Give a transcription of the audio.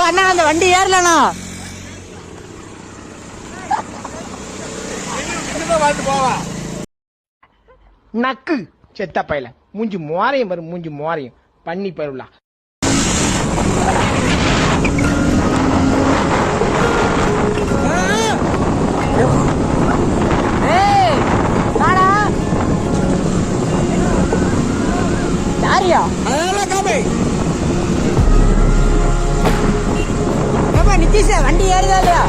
அண்ணா அந்த வண்டி ஏறலண்ணா. நக்கு செத்த பையல மூஞ்சி மோரையும் வரும், மூஞ்சி மோரையும் பண்ணி பருவலா. யாரியா நிதிஷ் வண்டி ஏறுதா இல்லையா?